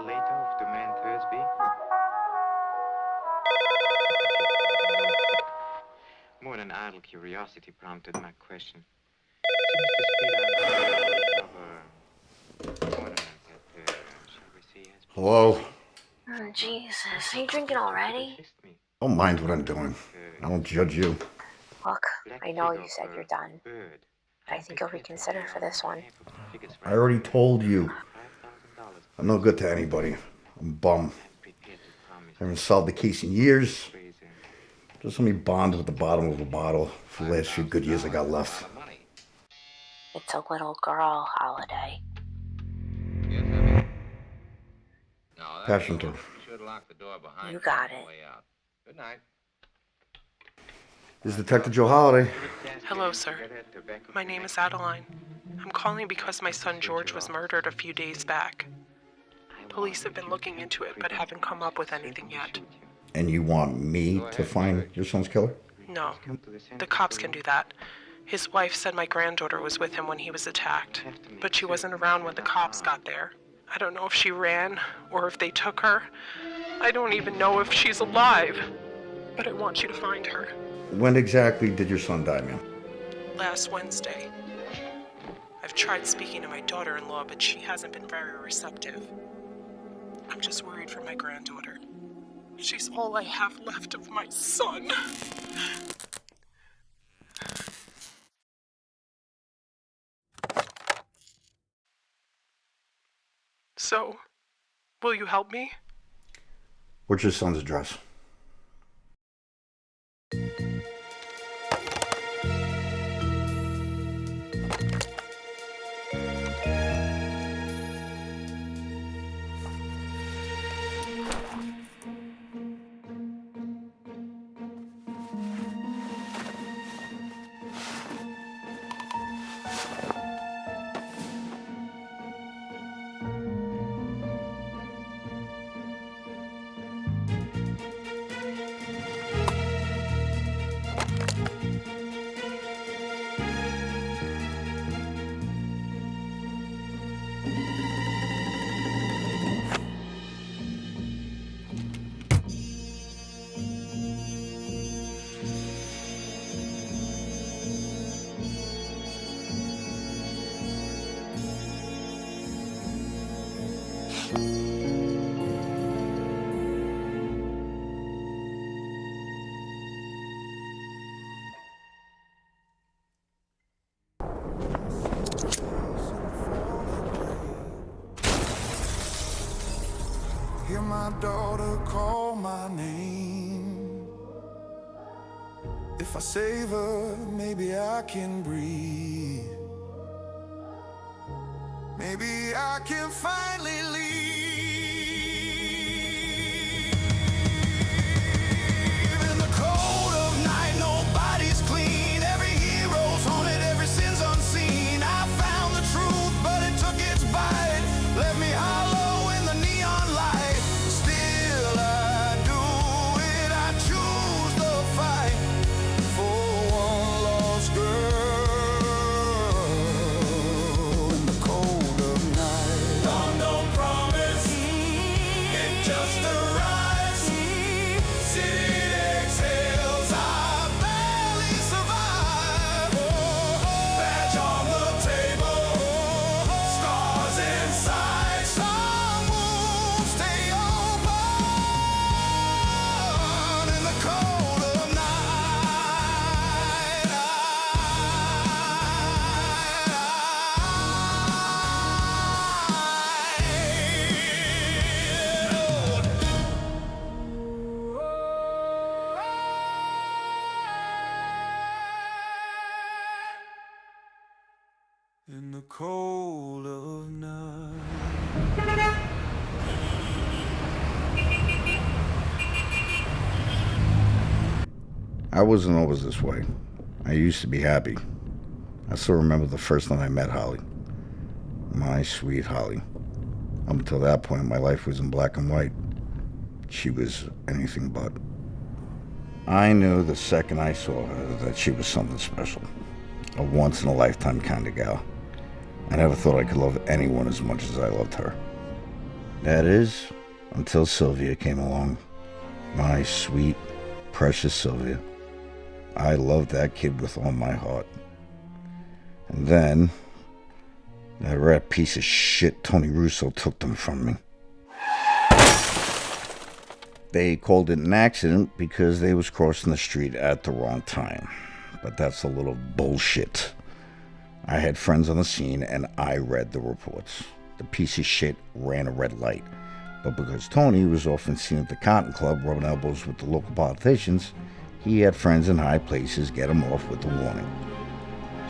later of the man Thursby? More than idle curiosity prompted my question. Hello? Oh, Jesus. Are you drinking already? Don't mind what I'm doing. I don't judge you. Look, I know you said you're done, but I think you'll reconsider for this one. I already told you. I'm no good to anybody. I'm a bum. I haven't solved the case in years. Just let me bond with the bottom of a bottle for the last few good years I got left. It's a little girl holiday. Passion to. You got it. Good night. This is Detective Joe Holliday. Hello, sir. My name is Adeline. I'm calling because my son George was murdered a few days back. Police have been looking into it, but haven't come up with anything yet. And you want me to find your son's killer? No. The cops can do that. His wife said my granddaughter was with him when he was attacked, but she wasn't around when the cops got there. I don't know if she ran or if they took her. I don't even know if she's alive. But I want you to find her. When exactly did your son die, ma'am? Last Wednesday. I've tried speaking to my daughter-in-law, but she hasn't been very receptive. I'm just worried for my granddaughter. She's all I have left of my son. So, will you help me? What's your son's address? Hear my daughter call my name. If I save her, maybe I can breathe. Maybe I can finally leave. In the cold of night, nobody's clean. Every hero's haunted, every sin's unseen. I found the truth, but it took its bite. Left me hollow in the neon light. Still I do it, I choose the fight for one lost girl. In the cold of night, dawn don't promise, it just arrives. City exhales, I barely survive. Badge on the table, scars inside. Some wounds stay open in the cold of night. In the cold of night. I wasn't always this way. I used to be happy. I still remember the first time I met Holly. My sweet Holly. Up until that point, my life was in black and white. She was anything but. I knew the second I saw her that she was something special. A once-in-a-lifetime kind of gal. I never thought I could love anyone as much as I loved her. That is, until Sylvia came along. My sweet, precious Sylvia. I loved that kid with all my heart. And then, that rat piece of shit Tony Russo took them from me. They called it an accident because they was crossing the street at the wrong time. But that's a little bullshit. I had friends on the scene and I read the reports. The piece of shit ran a red light. But because Tony was often seen at the Cotton Club rubbing elbows with the local politicians, he had friends in high places get him off with a warning.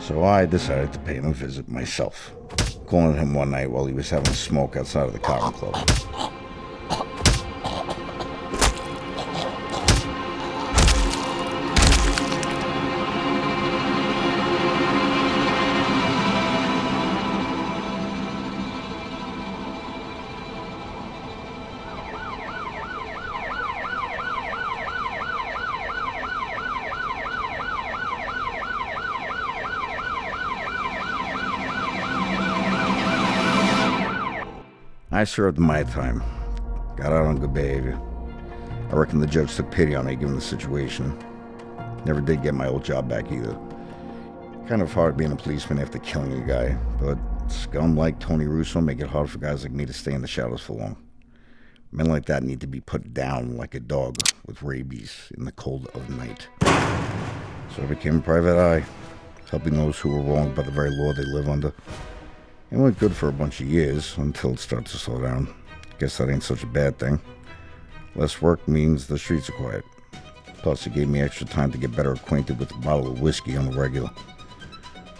So I decided to pay him a visit myself, calling him one night while he was having a smoke outside of the Cotton Club. I served my time. Got out on good behavior. I reckon the judge took pity on me given the situation. Never did get my old job back either. Kind of hard being a policeman after killing a guy, but scum like Tony Russo make it hard for guys like me to stay in the shadows for long. Men like that need to be put down like a dog with rabies in the cold of night. So I became a private eye, helping those who were wronged by the very law they live under. It went good for a bunch of years, until it started to slow down. Guess that ain't such a bad thing. Less work means the streets are quiet. Plus, it gave me extra time to get better acquainted with a bottle of whiskey on the regular.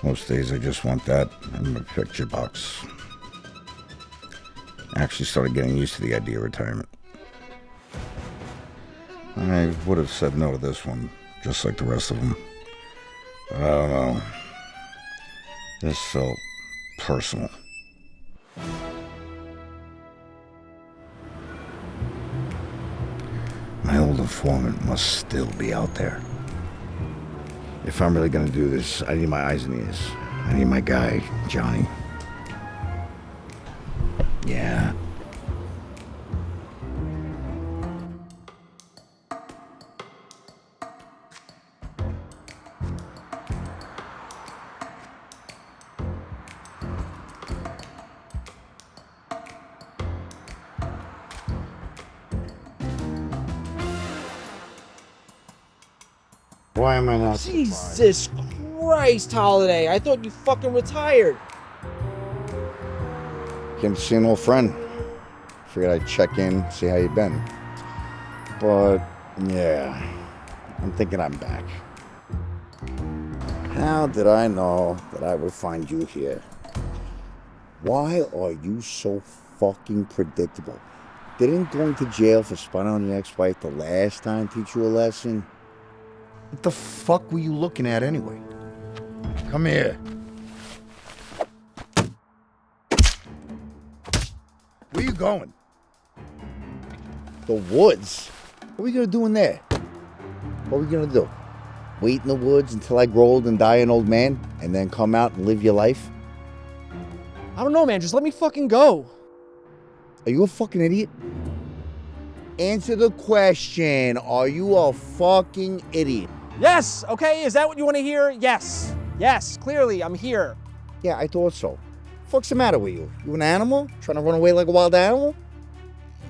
Most days I just want that in my picture box. I actually started getting used to the idea of retirement. I would have said no to this one, just like the rest of them. But I don't know. This felt personal. My old informant must still be out there. If I'm really gonna do this, I need my eyes and ears. I need my guy, Johnny. Yeah. Why am I not Jesus Christ, Holiday. I thought you fucking retired. Came to see an old friend. Figured I'd check in, see how you been. But, yeah, I'm thinking I'm back. How did I know that I would find you here? Why are you so fucking predictable? Didn't going to jail for spying on your ex-wife the last time teach you a lesson? What the fuck were you looking at anyway? Come here. Where you going? The woods? What are we gonna do in there? What are we gonna do? Wait in the woods until I grow old and die an old man, and then come out and live your life? I don't know, man. Just let me fucking go. Are you a fucking idiot? Answer the question. Are you a fucking idiot? Yes, okay, is that what you want to hear? Yes. Yes, clearly, I'm here. Yeah, I thought so. Fuck's the matter with you? You an animal? Trying to run away like a wild animal?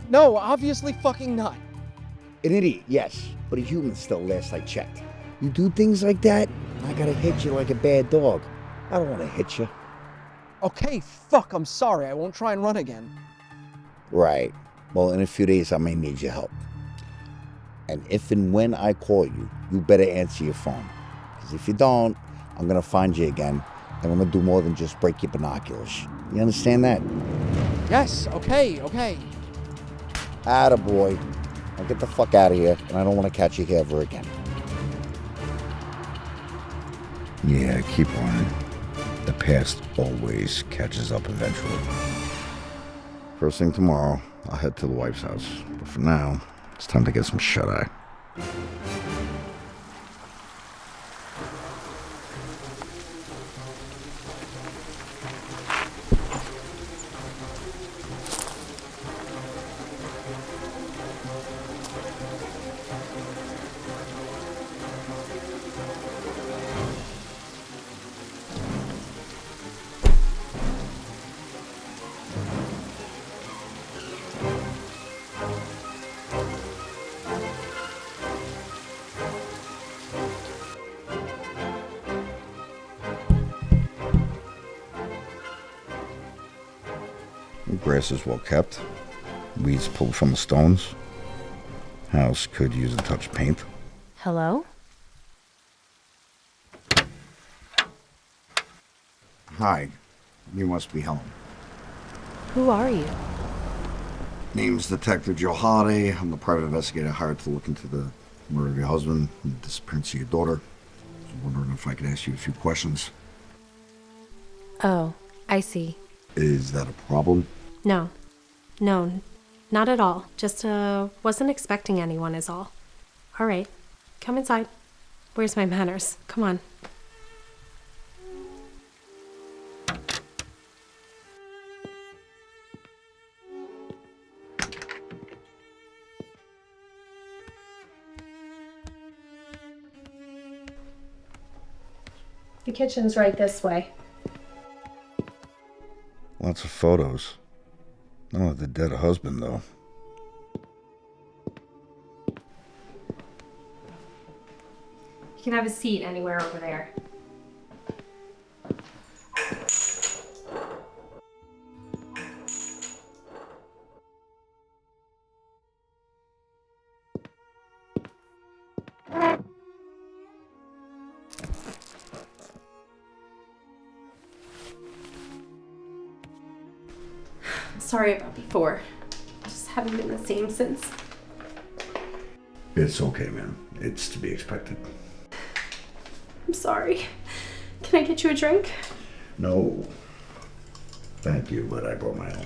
No, obviously fucking not. An idiot, yes. But a human still, last I checked. You do things like that, I gotta hit you like a bad dog. I don't want to hit you. Okay, fuck, I'm sorry. I won't try and run again. Right. Well, in a few days, I may need your help. And if and when I call you, you better answer your phone. Because if you don't, I'm going to find you again. And I'm going to do more than just break your binoculars. You understand that? Yes, okay. Attaboy. Now get the fuck out of here, and I don't want to catch you here ever again. Yeah, keep running. The past always catches up eventually. First thing tomorrow, I'll head to the wife's house. But for now, it's time to get some shut-eye. The grass is well kept. Weeds pulled from the stones. House could use a touch of paint. Hello? Hi. You must be home. Who are you? Name's Detective Joe Holiday. I'm the private investigator hired to look into the murder of your husband and the disappearance of your daughter. I was wondering if I could ask you a few questions. Oh, I see. Is that a problem? No, not at all. Just, wasn't expecting anyone is all. All right, come inside. Where's my manners? Come on. The kitchen's right this way. Lots of photos. Not of the dead husband, though. You can have a seat anywhere over there. Sorry about before. Just haven't been the same since. It's okay, man. It's to be expected. I'm sorry. Can I get you a drink? No. Thank you, but I brought my own.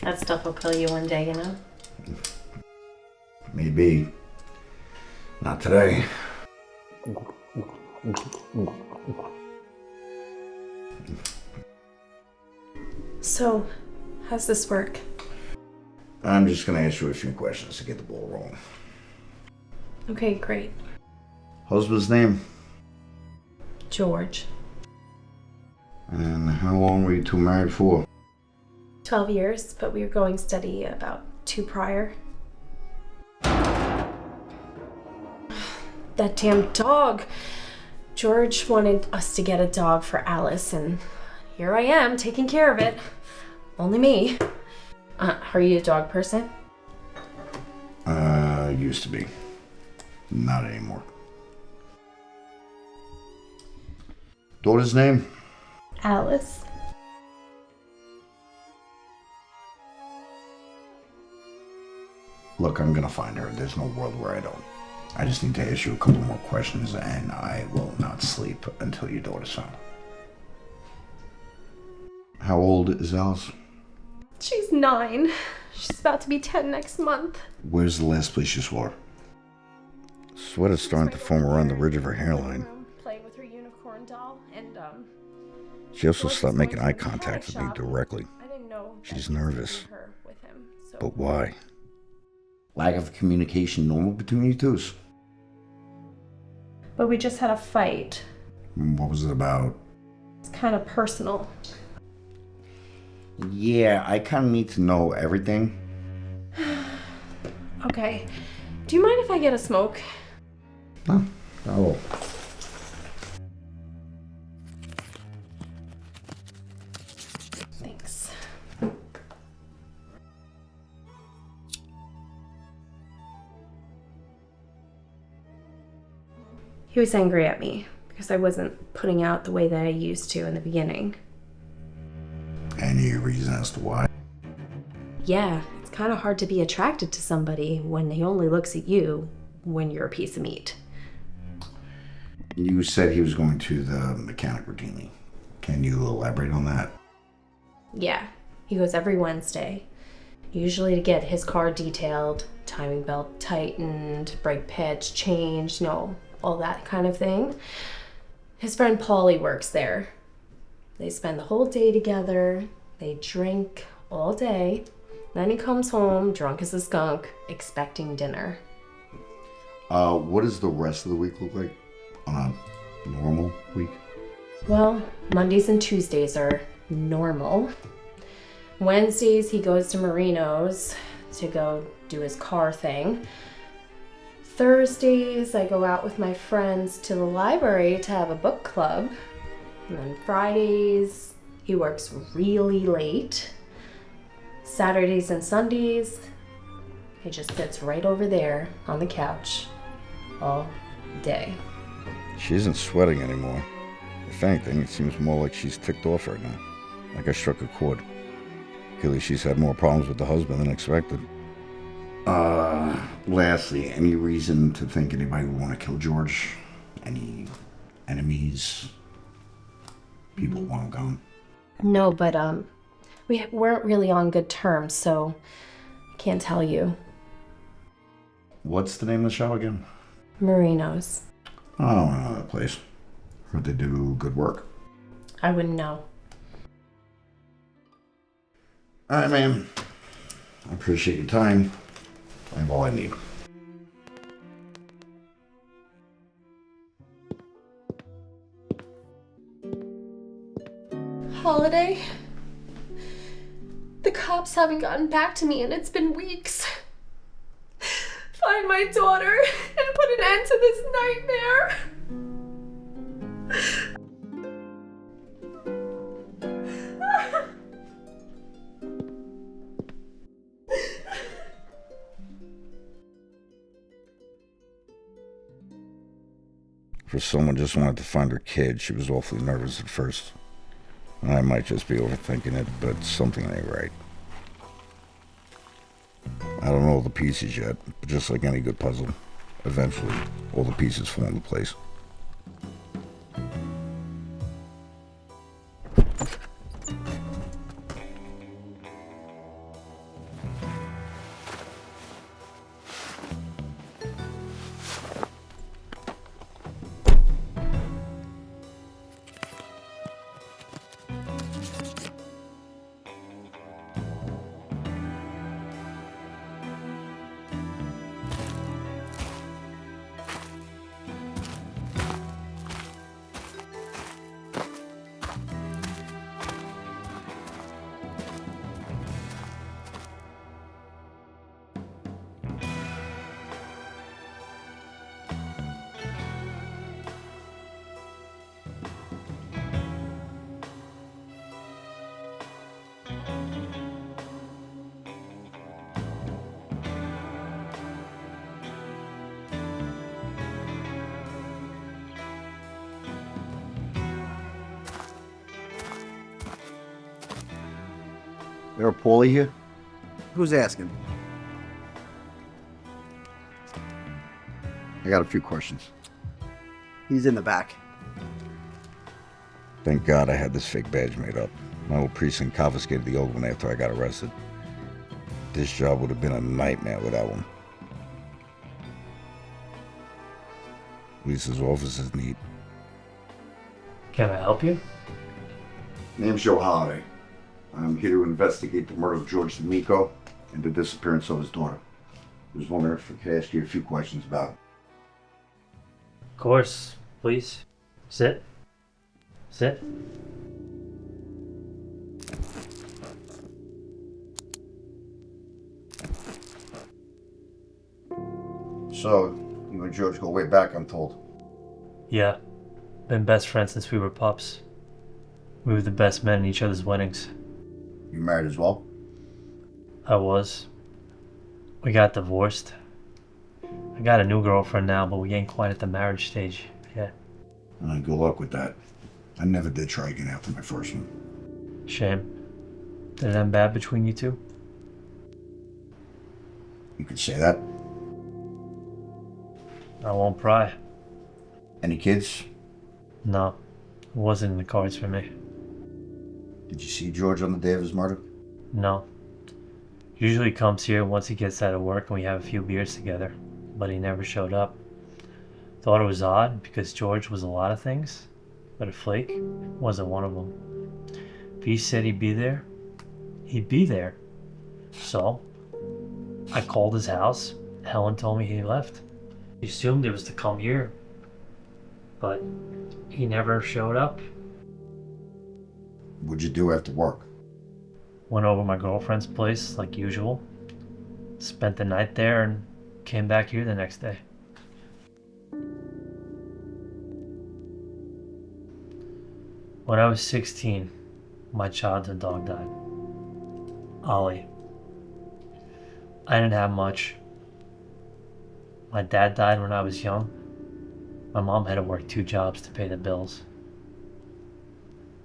That stuff will kill you one day, you know? Maybe. Not today. So, how's this work? I'm just gonna ask you a few questions to get the ball rolling. Okay, great. Husband's name? George. And how long were you two married for? 12 years, but we were going steady about 2 prior. That damn dog! George wanted us to get a dog for Alice, and here I am, taking care of it. Only me. Are you a dog person? Used to be. Not anymore. Daughter's name? Alice. Look, I'm gonna find her. There's no world where I don't. I just need to ask you a couple more questions, and I will not sleep until your daughter's found. How old is Alice? She's 9. She's about to be 10 next month. Where's the last place you saw her? Sweater's starting to form around the ridge of her hairline. Playing with her unicorn doll, and She also stopped making eye contact with me directly. I didn't know. She's nervous. Her with him, so. But why? Lack of communication normal between you twos? But we just had a fight. What was it about? It's kind of personal. Yeah, I kind of need to know everything. Okay. Do you mind if I get a smoke? No. Oh. Thanks. He was angry at me because I wasn't putting out the way that I used to in the beginning. Any reason as to why? Yeah, it's kind of hard to be attracted to somebody when he only looks at you when you're a piece of meat. You said he was going to the mechanic routinely. Can you elaborate on that? Yeah, he goes every Wednesday, usually to get his car detailed, timing belt tightened, brake pads changed, all that kind of thing. His friend Paulie works there. They spend the whole day together, they drink all day, then he comes home drunk as a skunk, expecting dinner. What does the rest of the week look like on a normal week? Well, Mondays and Tuesdays are normal. Wednesdays he goes to Marino's to go do his car thing. Thursdays I go out with my friends to the library to have a book club. And then Fridays, he works really late. Saturdays and Sundays, he just sits right over there on the couch all day. She isn't sweating anymore. If anything, it seems more like she's ticked off right now. Like I struck a chord. Clearly she's had more problems with the husband than expected. Lastly, any reason to think anybody would want to kill George? Any enemies? People want him gone? No, but we weren't really on good terms, so I can't tell you. What's the name of the shop again? Marinos. Oh, I know that place. Heard they do good work. I wouldn't know. Alright, ma'am. I appreciate your time. I have all I need. Holiday? The cops haven't gotten back to me and it's been weeks. Find my daughter and put an end to this nightmare. For someone just wanted to find her kid, she was awfully nervous at first. I might just be overthinking it, but something ain't right. I don't know all the pieces yet, but just like any good puzzle, eventually all the pieces fall into place. There a Paulie here? Who's asking? I got a few questions. He's in the back. Thank God I had this fake badge made up. My old precinct confiscated the old one after I got arrested. This job would have been a nightmare without one. Lisa's office is neat. Can I help you? Name's Joe Holiday. I'm here to investigate the murder of George D'Amico and the disappearance of his daughter. I was wondering if I could ask you a few questions about it. Of course. Please. Sit. Sit. So, you and George go way back, I'm told. Yeah. Been best friends since we were pups. We were the best men in each other's weddings. You married as well? I was. We got divorced. I got a new girlfriend now, but we ain't quite at the marriage stage yet. Good luck with that. I never did try again after my first one. Shame. Did it end bad between you two? You could say that. I won't pry. Any kids? No. It wasn't in the cards for me. Did you see George on the day of his murder? No. Usually comes here once he gets out of work and we have a few beers together, but he never showed up. Thought it was odd because George was a lot of things, but a flake wasn't one of them. If he said he'd be there, he'd be there. So, I called his house. Helen told me he left. He assumed it was to come here, but he never showed up. What'd you do after work? Went over my girlfriend's place like usual. Spent the night there and came back here the next day. When I was 16, my childhood dog died. Ollie. I didn't have much. My dad died when I was young. My mom had to work 2 jobs to pay the bills.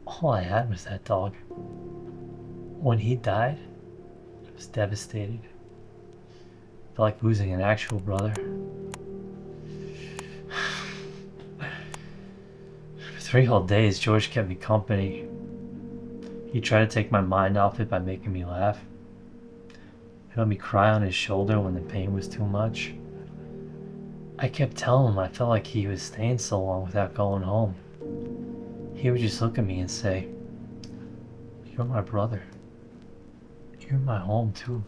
All I had was that dog. When he died, I was devastated. Felt like losing an actual brother. For 3 whole days, George kept me company. He tried to take my mind off it by making me laugh. He let me cry on his shoulder when the pain was too much. I kept telling him I felt like he was staying so long without going home. He would just look at me and say, "You're my brother. You're my home too."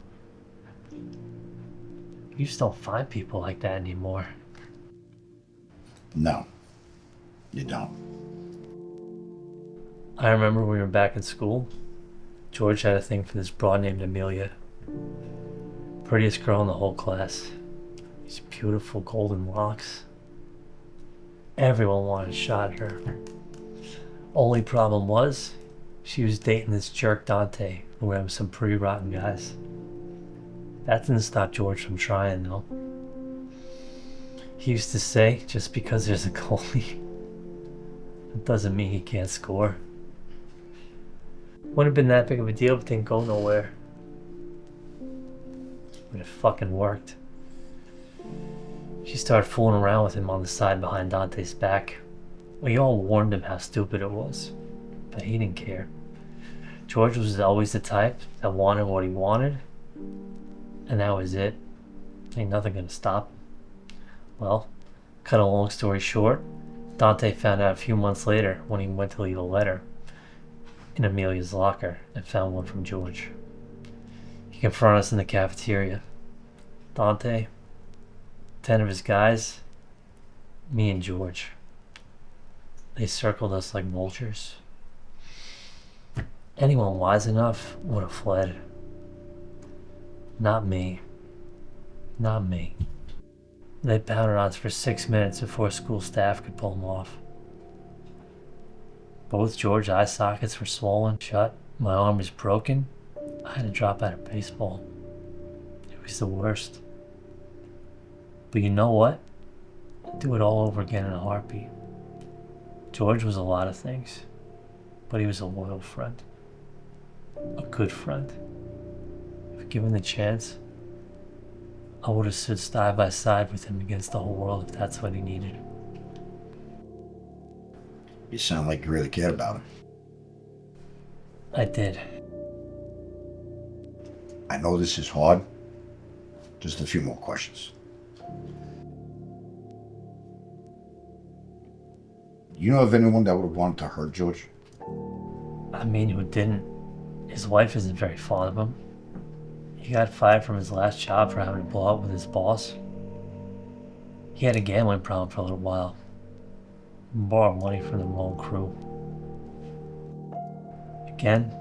You just don't find people like that anymore. No, you don't. I remember we were back in school. George had a thing for this broad named Amelia. Prettiest girl in the whole class. These beautiful golden locks. Everyone wanted a shot at her. Only problem was, she was dating this jerk Dante, who had some pretty rotten guys. That didn't stop George from trying, though. He used to say, just because there's a goalie, it doesn't mean he can't score. Wouldn't have been that big of a deal if it didn't go nowhere. But it fucking worked. She started fooling around with him on the side behind Dante's back. We all warned him how stupid it was, but he didn't care. George was always the type that wanted what he wanted, and that was it. Ain't nothing gonna stop him. Well, cut a long story short, Dante found out a few months later when he went to leave a letter in Amelia's locker and found one from George. He confronted us in the cafeteria. Dante, 10 of his guys, me and George. They circled us like vultures. Anyone wise enough would have fled. Not me. Not me. They pounded on us for 6 minutes before school staff could pull them off. Both George's eye sockets were swollen shut. My arm was broken. I had to drop out of baseball. It was the worst. But you know what? I'd do it all over again in a heartbeat. George was a lot of things, but he was a loyal friend. A good friend. If given the chance, I would have stood side by side with him against the whole world if that's what he needed. You sound like you really cared about him. I did. I know this is hard. Just a few more questions. You know of anyone that would have wanted to hurt George? I mean, who didn't? His wife isn't very fond of him. He got fired from his last job for having to blow up with his boss. He had a gambling problem for a little while. Borrowed money from the wrong crew. Again,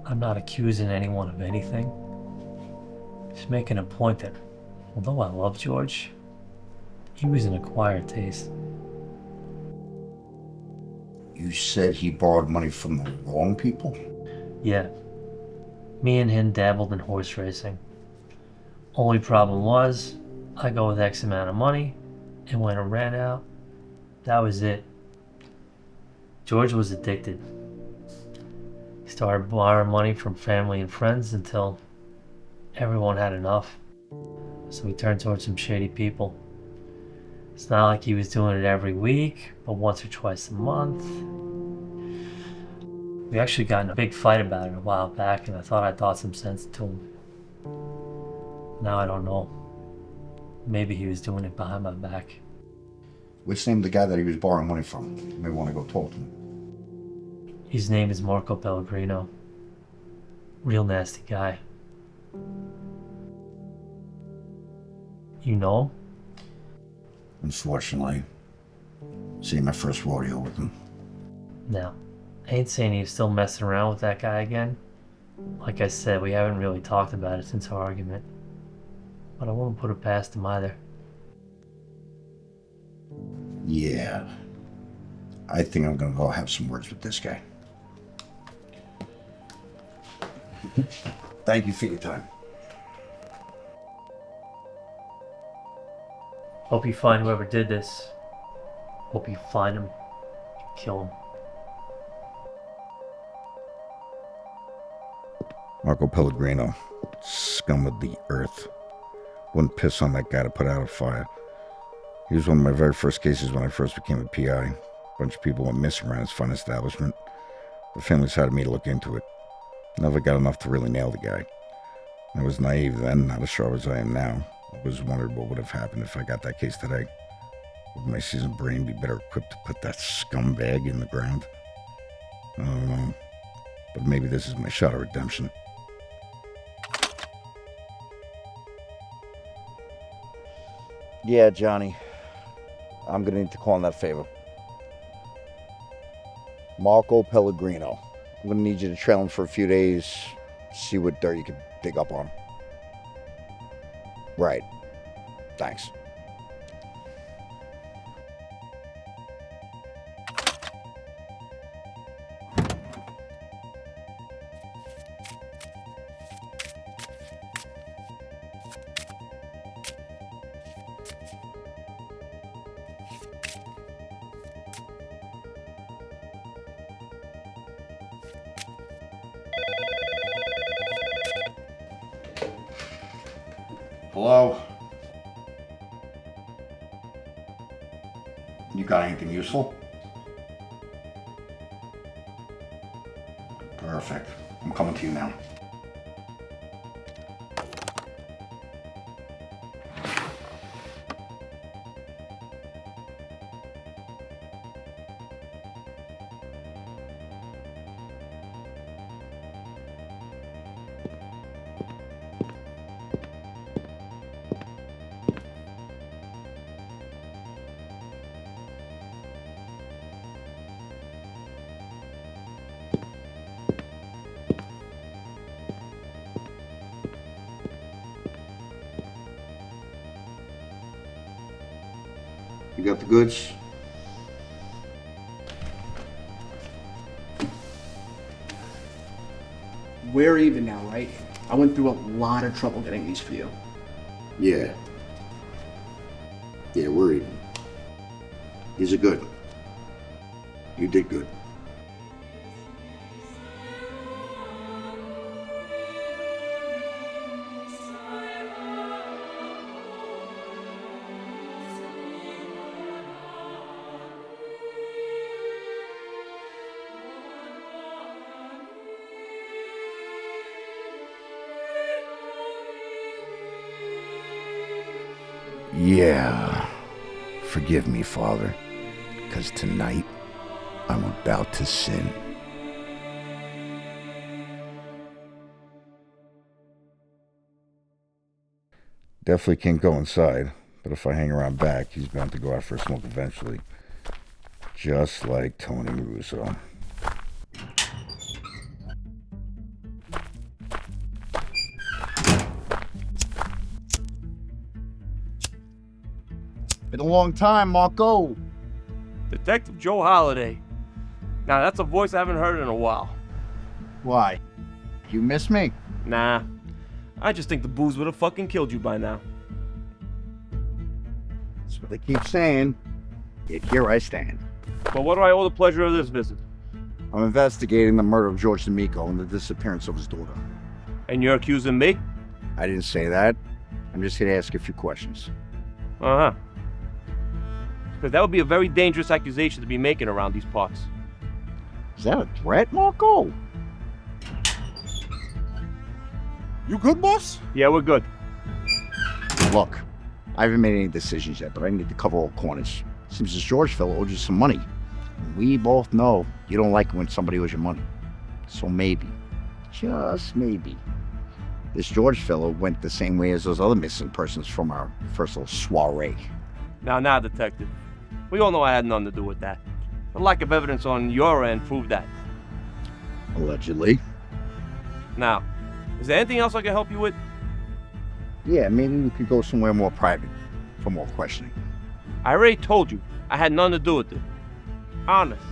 I'm not accusing anyone of anything. Just making a point that, although I love George, he was an acquired taste. You said he borrowed money from the wrong people? Yeah. Me and him dabbled in horse racing. Only problem was, I go with X amount of money, and when it ran out, that was it. George was addicted. He started borrowing money from family and friends until everyone had enough. So he turned towards some shady people. It's not like he was doing it every week, but once or twice a month. We actually got in a big fight about it a while back, and I thought I'd taught some sense to him. Now I don't know. Maybe he was doing it behind my back. What's the name of the guy that he was borrowing money from? You may want to go talk to him. His name is Marco Pellegrino. Real nasty guy. You know him? Unfortunately. See my first rodeo with him. Now, I ain't saying he's still messing around with that guy again. Like I said, we haven't really talked about it since our argument. But I won't put it past him either. Yeah. I think I'm gonna go have some words with this guy. Thank you for your time. Hope you find whoever did this. Hope you find him. Kill him. Marco Pellegrino, scum of the earth. Wouldn't piss on that guy to put out a fire. He was one of my very first cases when I first became a PI. A bunch of people went missing around his fun establishment. The family decided me to look into it. Never got enough to really nail the guy. I was naive then, not as sharp as I am now. Always wondered what would have happened if I got that case today. Would my seasoned brain be better equipped to put that scumbag in the ground? I don't know. But maybe this is my shot at redemption. Yeah, Johnny. I'm gonna need to call in that favor. Marco Pellegrino. I'm gonna need you to trail him for a few days, see what dirt you can dig up on him. Right. Thanks. Hello? You got anything useful? Perfect. I'm coming to you now. You got the goods? We're even now, right? I went through a lot of trouble getting these for you. Yeah. Yeah, we're even. These are good. You did good. Yeah, forgive me, Father, because tonight I'm about to sin. Definitely can't go inside, but if I hang around back, he's bound to go out for a smoke eventually. Just like Tony Russo. Been a long time, Marco. Detective Joe Holliday. Now, that's a voice I haven't heard in a while. Why? You miss me? Nah. I just think the booze would have fucking killed you by now. That's what they keep saying. Yet here I stand. But what do I owe the pleasure of this visit? I'm investigating the murder of George D'Amico and the disappearance of his daughter. And you're accusing me? I didn't say that. I'm just gonna ask you a few questions. Uh-huh. Because that would be a very dangerous accusation to be making around these parts. Is that a threat, Marco? You good, boss? Yeah, we're good. Look, I haven't made any decisions yet, but I need to cover all corners. Seems this George fellow owed you some money. We both know you don't like it when somebody owes you money. So maybe, just maybe, this George fellow went the same way as those other missing persons from our first little soiree. Now, detective. We all know I had nothing to do with that. The lack of evidence on your end proved that. Allegedly. Now, is there anything else I can help you with? Yeah, maybe we could go somewhere more private for more questioning. I already told you I had nothing to do with it. Honest.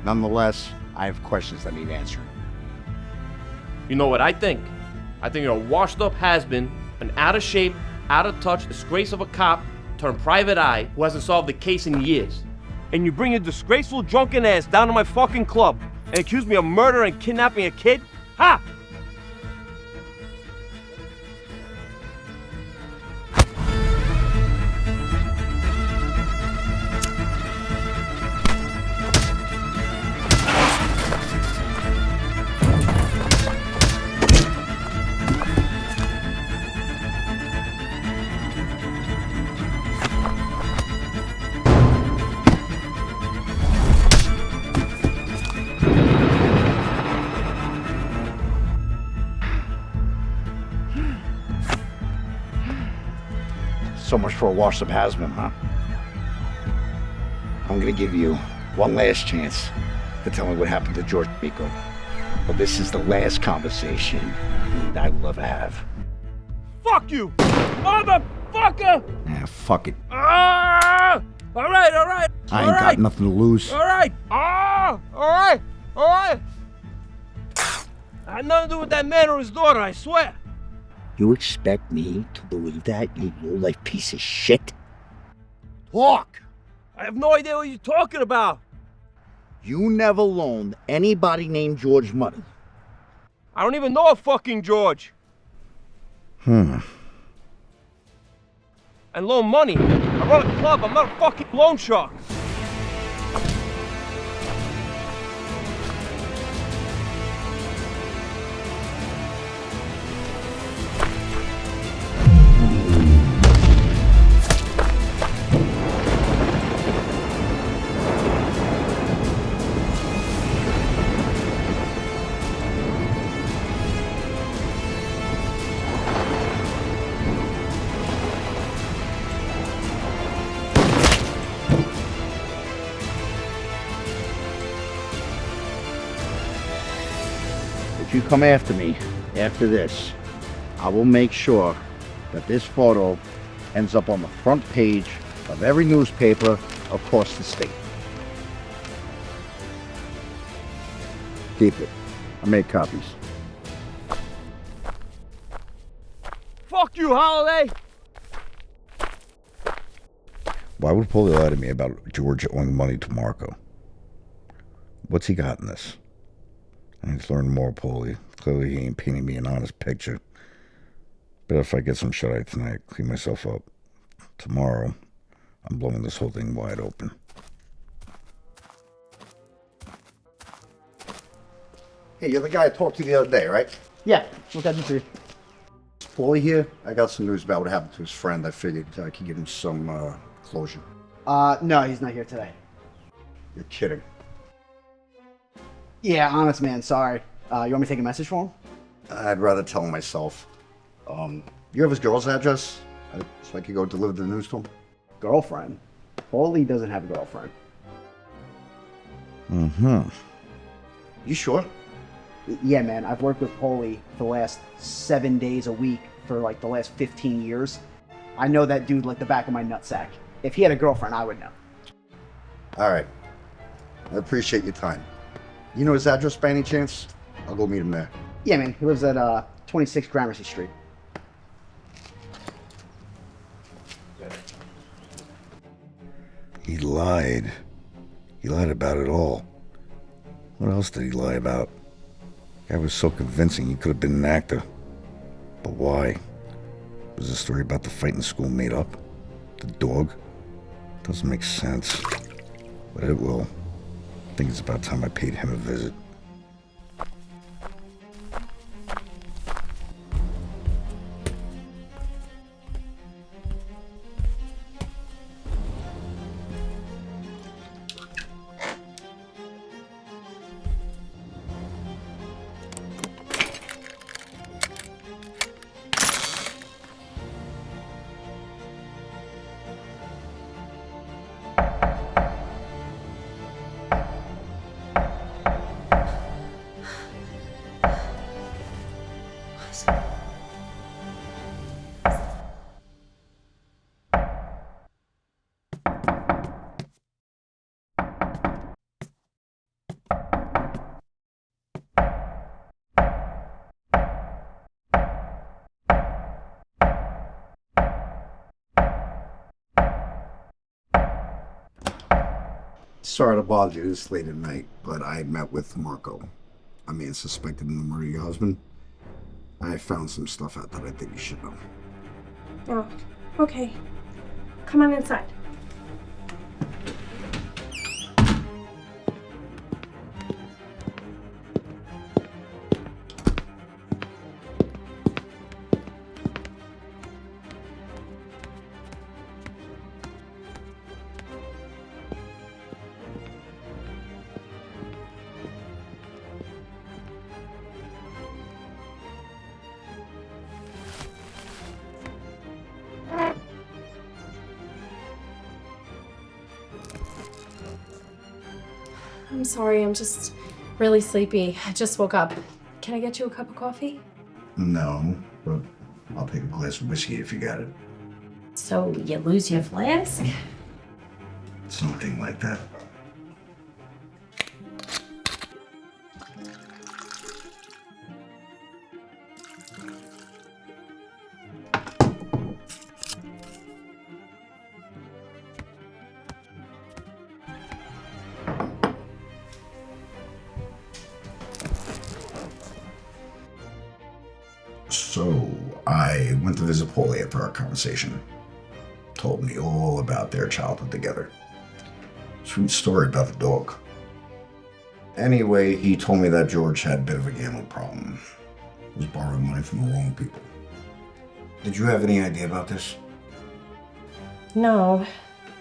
Nonetheless, I have questions that need answering. You know what I think? I think you're a washed-up has-been, an out-of-shape, out-of-touch disgrace of a cop turned private eye who hasn't solved the case in years. And you bring your disgraceful drunken ass down to my fucking club and accuse me of murder and kidnapping a kid? Ha! So much for a washed-up has-been, huh? I'm gonna give you one last chance to tell me what happened to George Miko. But this is the last conversation that I will ever have. Fuck you! Motherfucker! Yeah, fuck it. Ah! Alright! I ain't got nothing to lose. Alright! Ah! Alright! I had nothing to do with that man or his daughter, I swear! You expect me to believe that, you low-life piece of shit? Talk! I have no idea what you're talking about! You never loaned anybody named George money. I don't even know a fucking George! And loan money? I run a club, I'm not a fucking loan shark! If you come after me after this, I will make sure that this photo ends up on the front page of every newspaper across the state. Keep it. I made copies. Fuck you, Holiday! Why would Paulie lie to me about George owing money to Marco? What's he got in this? I need to learn more, Paulie. Clearly he ain't painting me an honest picture. But if I get some shut-eye tonight, clean myself up. Tomorrow, I'm blowing this whole thing wide open. Hey, you're the guy I talked to the other day, right? Yeah, what can I do for you? Is Paulie here? I got some news about what happened to his friend. I figured I could give him some closure. No, he's not here today. You're kidding. Yeah, honest man, sorry. You want me to take a message for him? I'd rather tell him myself. You have his girl's address? So I could go deliver the news to him? Girlfriend? Paulie doesn't have a girlfriend. You sure? Yeah, man, I've worked with Paulie for the last 7 days a week for like the last 15 years. I know that dude like the back of my nutsack. If he had a girlfriend, I would know. Alright. I appreciate your time. You know his address by any chance? I'll go meet him there. Yeah, man, he lives at 26 Gramercy Street. He lied. He lied about it all. What else did he lie about? The guy was so convincing he could have been an actor. But why? Was the story about the fight in school made up? The dog? Doesn't make sense. But it will. I think it's about time I paid him a visit. Sorry to bother you this late at night, but I met with Marco, a man suspected in the murder of your husband. I found some stuff out that I think you should know. Oh, okay. Come on inside. I'm sorry, I'm just really sleepy. I just woke up. Can I get you a cup of coffee? No, but I'll take a glass of whiskey if you got it. So, you lose your flask? Something like that. So, I went to visit Paulie after our conversation. Told me all about their childhood together. Sweet story about the dog. Anyway, he told me that George had a bit of a gambling problem. Was borrowing money from the wrong people. Did you have any idea about this? No,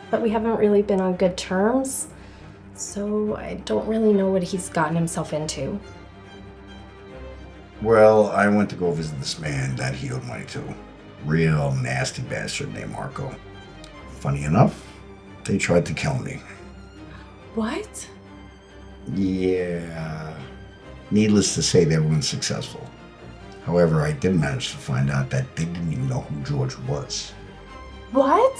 but we haven't really been on good terms, so I don't really know what he's gotten himself into. Well, I went to go visit this man that he owed money to. Real nasty bastard named Marco. Funny enough, they tried to kill me. What? Yeah. Needless to say, they were unsuccessful. However, I did manage to find out that they didn't even know who George was. What?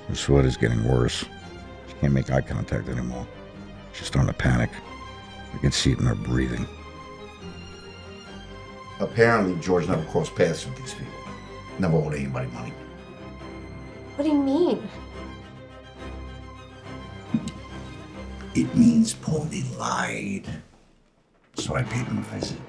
The sweat is getting worse. She can't make eye contact anymore. She's starting to panic. I can see it in her breathing. Apparently, George never crossed paths with these people. Never owed anybody money. What do you mean? It means Paulie lied. So I paid him a visit.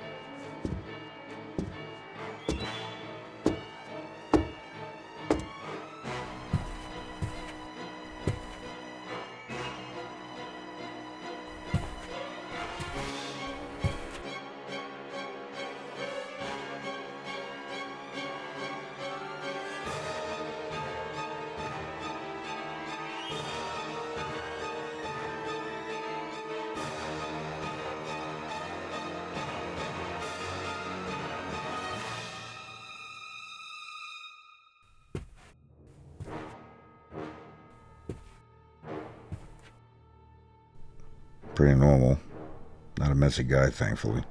Pretty normal. Not a messy guy, thankfully.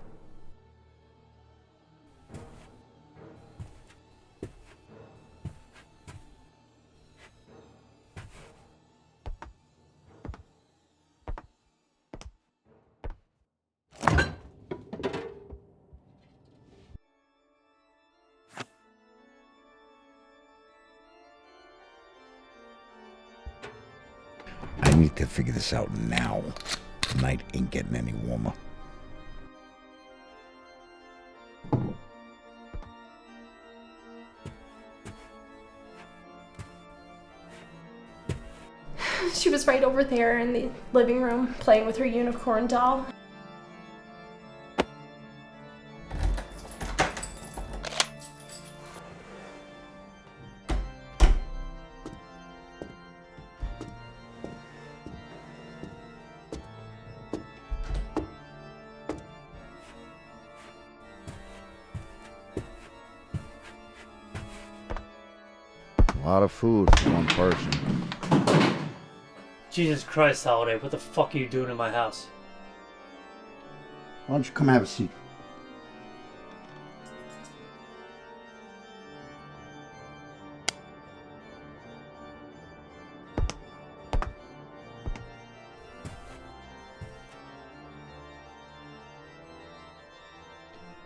I need to figure this out now. The night ain't getting any warmer. She was right over there in the living room playing with her unicorn doll. A lot of food for one person. Jesus Christ, Holiday, what the fuck are you doing in my house? Why don't you come have a seat?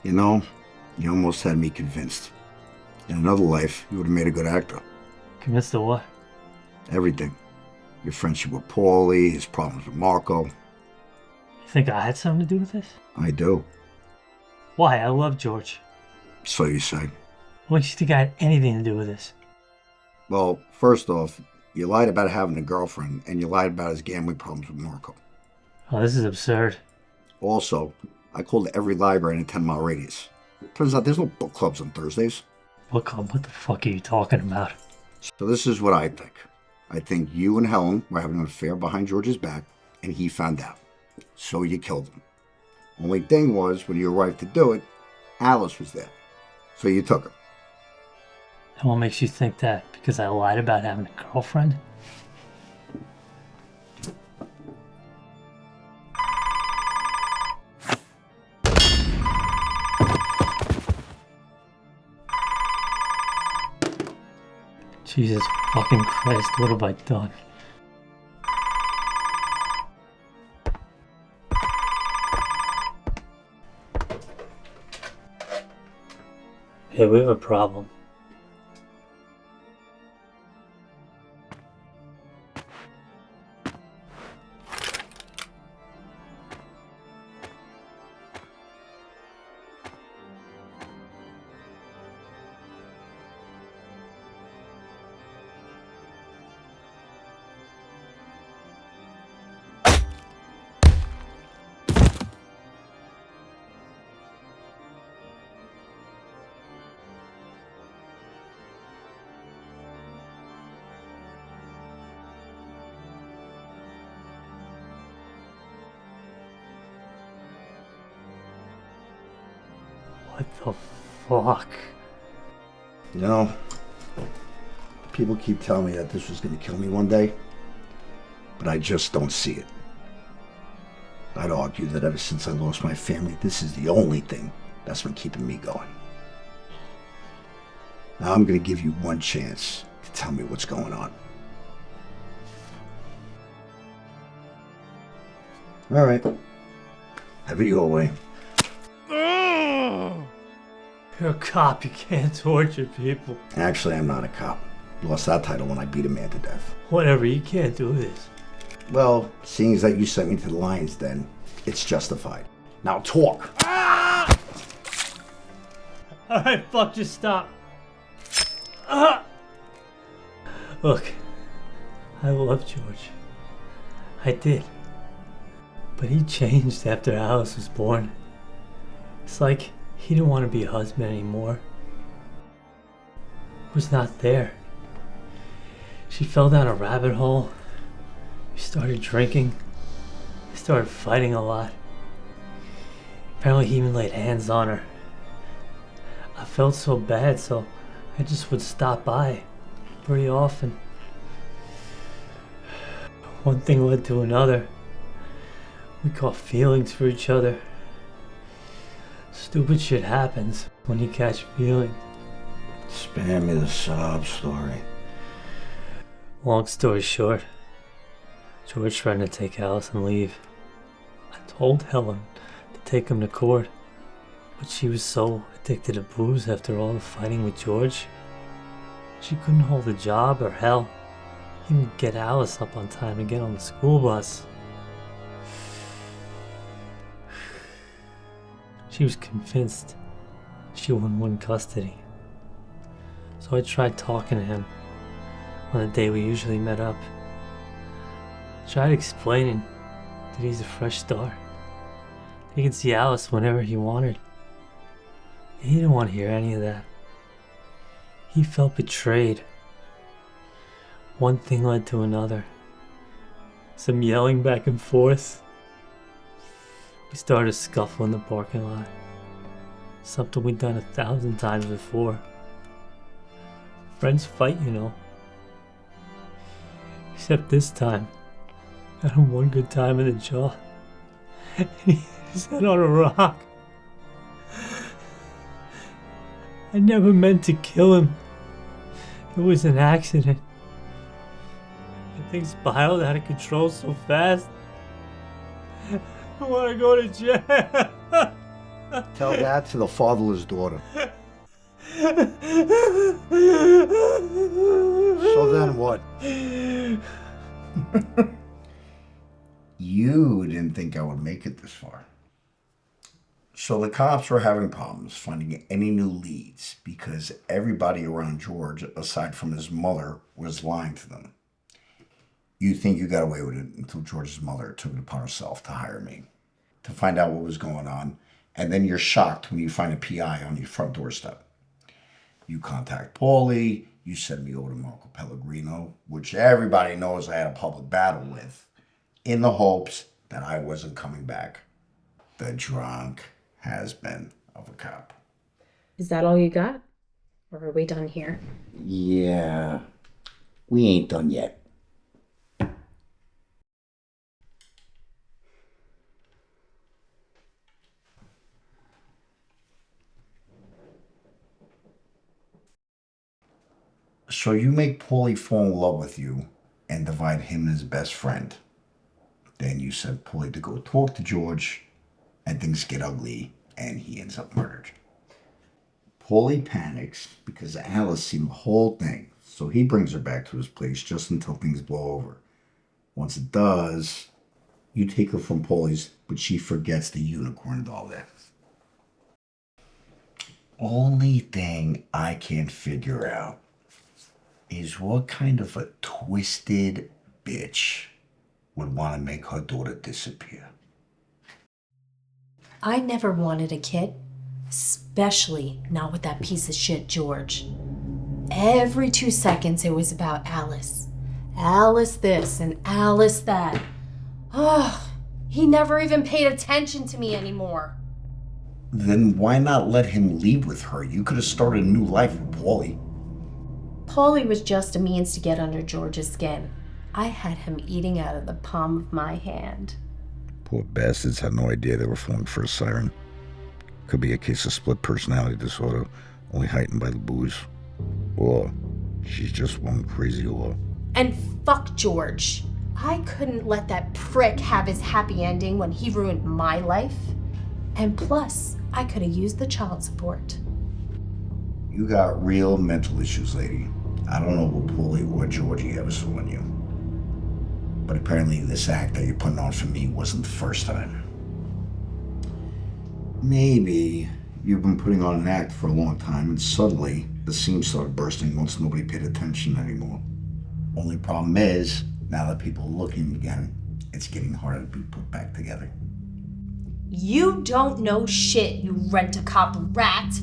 You know, you almost had me convinced. In another life, you would have made a good actor. Convinced of what? Everything. your friendship with Paulie, his problems with Marco. You think I had something to do with this? I do. Why? I love George. So you say. What makes you think I had anything to do with this? Well, first off, you lied about having a girlfriend, and you lied about his gambling problems with Marco. Oh, this is absurd. Also, I called every library in a 10-mile radius. Turns out there's no book clubs on Thursdays. Book club? What the fuck are you talking about? So this is what I think. I think you and Helen were having an affair behind George's back, and he found out. So you killed him. Only thing was, when you arrived to do it, Alice was there. So you took her. And what makes you think that? Because I lied about having a girlfriend? Jesus fucking Christ, what have I done? Hey, we have a problem. What the fuck? You know, people keep telling me that this was going to kill me one day, but I just don't see it. I'd argue that ever since I lost my family, this is the only thing that's been keeping me going. Now I'm going to give you one chance to tell me what's going on. All right. Have it your way. You're a cop, you can't torture people. Actually, I'm not a cop. Lost that title when I beat a man to death. Whatever, you can't do this. Well, seeing as that you sent me to the lion's den, it's justified. Now talk. Alright, fuck, just stop. Look, I love George. I did. But he changed after Alice was born. It's like he didn't want to be a husband anymore. He was not there. She fell down a rabbit hole. We started drinking. We started fighting a lot. Apparently he even laid hands on her. I felt so bad, so I just would stop by pretty often. One thing led to another. We caught feelings for each other. Stupid shit happens when you catch feelings. Spare me the sob story. Long story short, George tried to take Alice and leave. I told Helen to take him to court, but she was so addicted to booze after all the fighting with George. She couldn't hold a job or hell, even get Alice up on time to get on the school bus. She was convinced she wouldn't win custody. So I tried talking to him on the day we usually met up. I tried explaining that he's a fresh start. He could see Alice whenever he wanted. He didn't want to hear any of that. He felt betrayed. One thing led to another. Some yelling back and forth. We started a scuffle in the parking lot. Something we'd done 1,000 times before. Friends fight, you know. Except this time, I had him one good time in the jaw. And he hit his head on a rock. I never meant to kill him. It was an accident. And things spiraled out of control so fast. I want to go to jail. Tell that to the fatherless daughter. So then what? You didn't think I would make it this far. So the cops were having problems finding any new leads because everybody around George, aside from his mother, was lying to them. You think you got away with it until George's mother took it upon herself to hire me to find out what was going on, and then you're shocked when you find a PI on your front doorstep. You contact Paulie, you send me over to Marco Pellegrino, which everybody knows I had a public battle with, in the hopes that I wasn't coming back. The drunk has-been of a cop. Is that all you got? Or are we done here? Yeah, we ain't done yet. So you make Paulie fall in love with you and divide him and his best friend. Then you send Paulie to go talk to George, and things get ugly, and he ends up murdered. Paulie panics because Alice seen the whole thing, so he brings her back to his place just until things blow over. Once it does, you take her from Paulie's, but she forgets the unicorn doll there. Only thing I can't figure out is what kind of a twisted bitch would want to make her daughter disappear. I never wanted a kid, especially not with that piece of shit George. Every 2 seconds it was about Alice. Alice this and Alice that. Oh, he never even paid attention to me anymore. Then why not let him leave with her? You could have started a new life with Paulie. Paulie was just a means to get under George's skin. I had him eating out of the palm of my hand. Poor bastards had no idea they were falling for a siren. Could be a case of split personality disorder, only heightened by the booze. Or she's just one crazy whore. And fuck George. I couldn't let that prick have his happy ending when he ruined my life. And plus, I could have used the child support. You got real mental issues, lady. I don't know what Paulie or Georgie ever saw in you. But apparently this act that you're putting on for me wasn't the first time. Maybe you've been putting on an act for a long time and suddenly the seam started bursting once nobody paid attention anymore. Only problem is, now that people are looking again, it's getting harder to be put back together. You don't know shit, you rent-a-cop rat.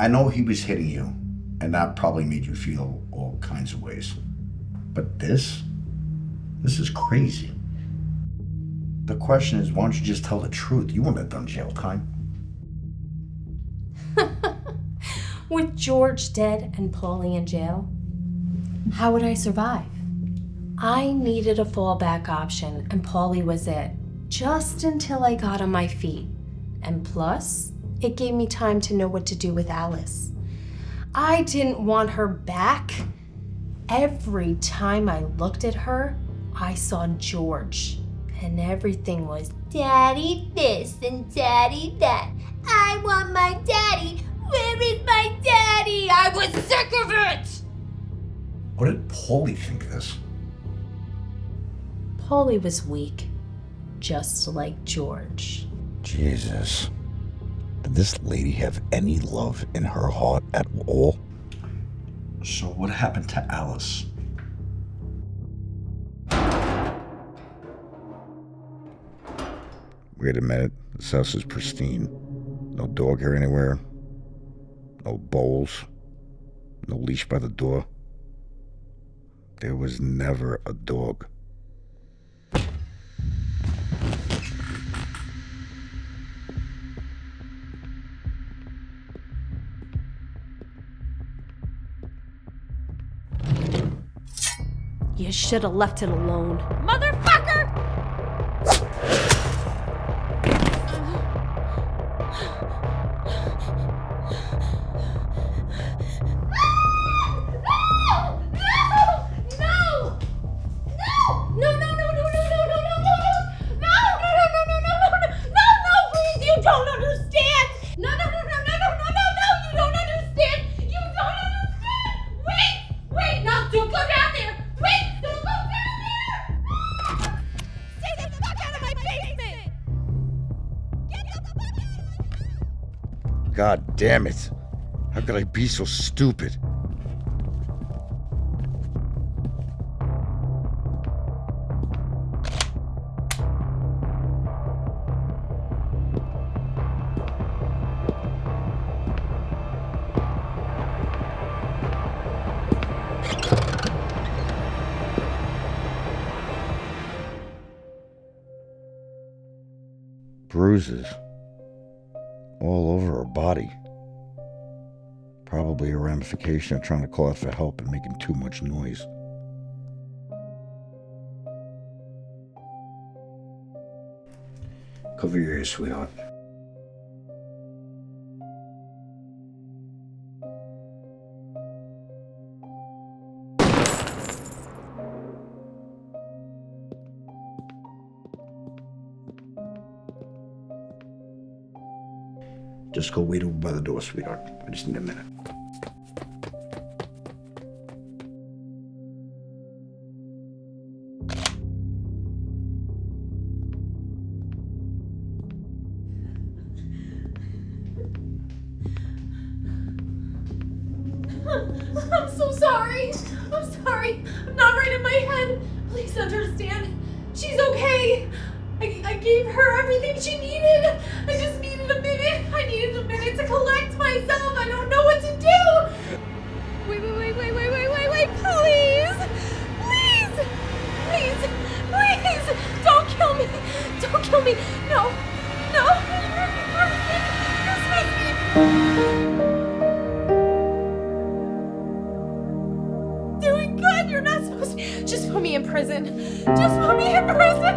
I know he was hitting you, and that probably made you feel all kinds of ways. But this is crazy. The question is, why don't you just tell the truth? You wouldn't have done jail time. With George dead and Paulie in jail, how would I survive? I needed a fallback option, and Paulie was it, just until I got on my feet. And plus, it gave me time to know what to do with Alice. I didn't want her back. Every time I looked at her, I saw George, and everything was daddy this and daddy that. I want my daddy. Where is my daddy? I was sick of it. What did Paulie think of this? Paulie was weak, just like George. Jesus. Did this lady have any love in her heart at all? So what happened to Alice? Wait a minute. This house is pristine. No dog hair anywhere. No bowls. No leash by the door. There was never a dog. You should have left it alone. Motherfucker! Too good. God damn it. How could I be so stupid? Bruises all over her body. Probably a ramification of trying to call out for help and making too much noise. Cover your ears, sweetheart. Just go wait over by the door, sweetheart. I just need a minute. I'm so sorry. I'm sorry. I'm not right in my head. Please understand. She's okay. I gave her everything she needed. I just needed a minute. I needed a minute to collect myself. I don't know what to do. Wait. Please. Don't kill me. Don't kill me. No. You're supposed to be doing good. You're not supposed to. Just put me in prison. Just put me in prison.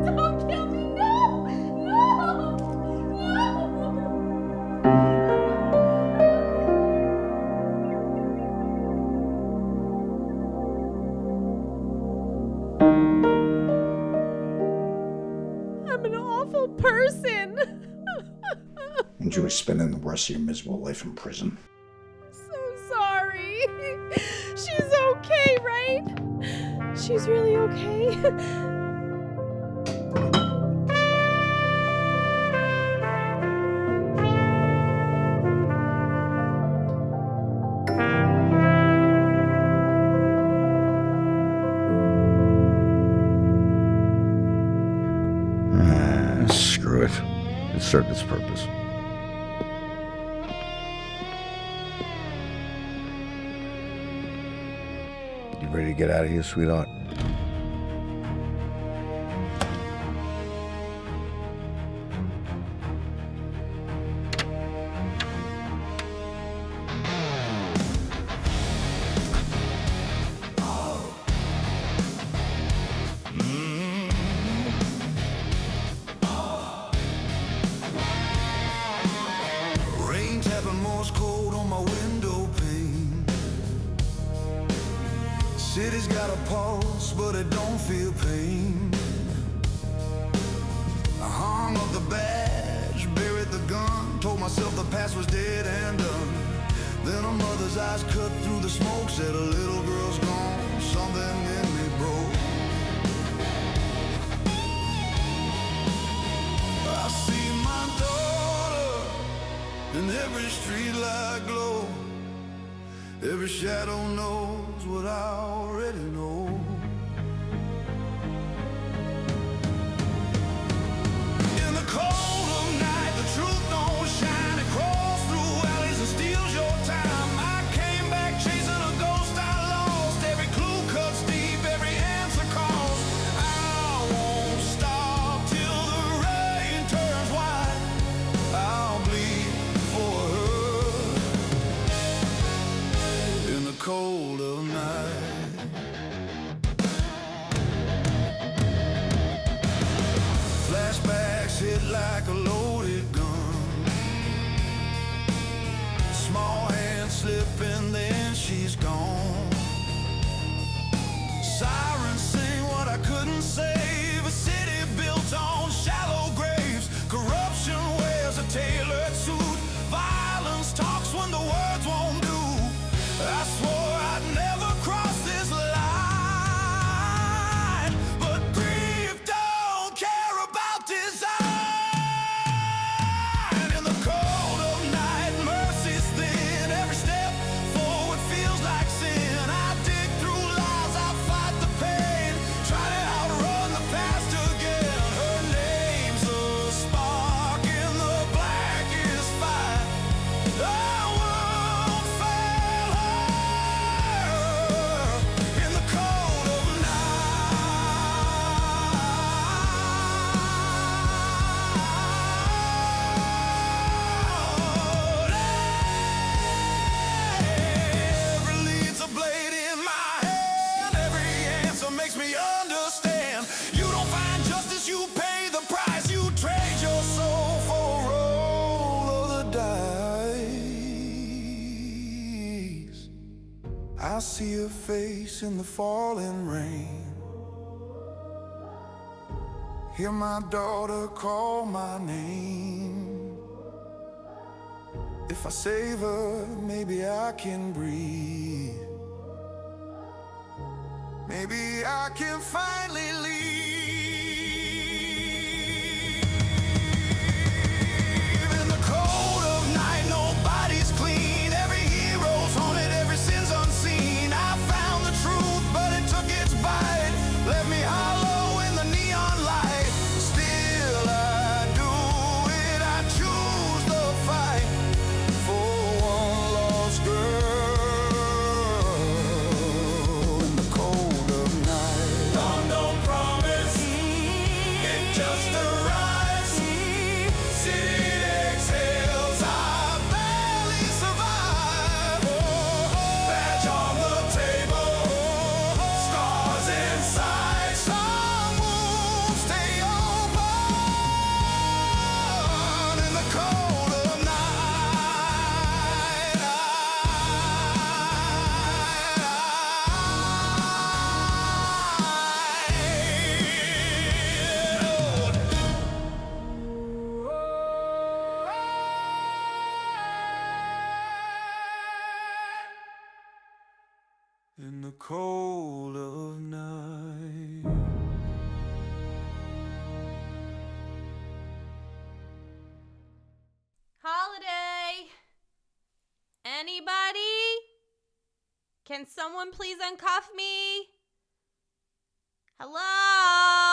Don't kill me. No. I'm an awful person. Enjoy spending the rest of your miserable life in prison. So sorry. She's okay, right? She's really okay. Screw it. It served its purpose. You ready to get out of here, sweetheart? Rain tapping Morse code on my window pane. City's got a pulse, but it don't feel pain. I hung up the badge, buried the gun, told myself the past was dead and done. Then a mother's eyes cut through the smoke, said a little girl's gone, something in me broke. I see my daughter in every streetlight glow. Every shadow knows what I already know. In the cold of night, the truth don't shine. It crawls through alleys and steals your time. I came back chasing a ghost I lost. Every clue cuts deep, every answer calls. I won't stop till the rain turns white. I'll bleed for her in the cold of night. I see your face in the falling rain. Hear my daughter call my name. If I save her, maybe I can breathe. Maybe I can finally leave. In the cold of night, nobody's clean. Every hero's haunted, every sin's unseen. I found the truth, but it took its bite. Left me hollow in the neon light. Still I do it, I choose the fight for one lost girl. In the cold of night, dawn don't promise, it just arrives. City exhales, I barely survive. Badge on the table, scars inside. Some wounds stay open in the cold of night. In the cold of night. Holiday! Anybody? Can someone please uncuff me? Hello?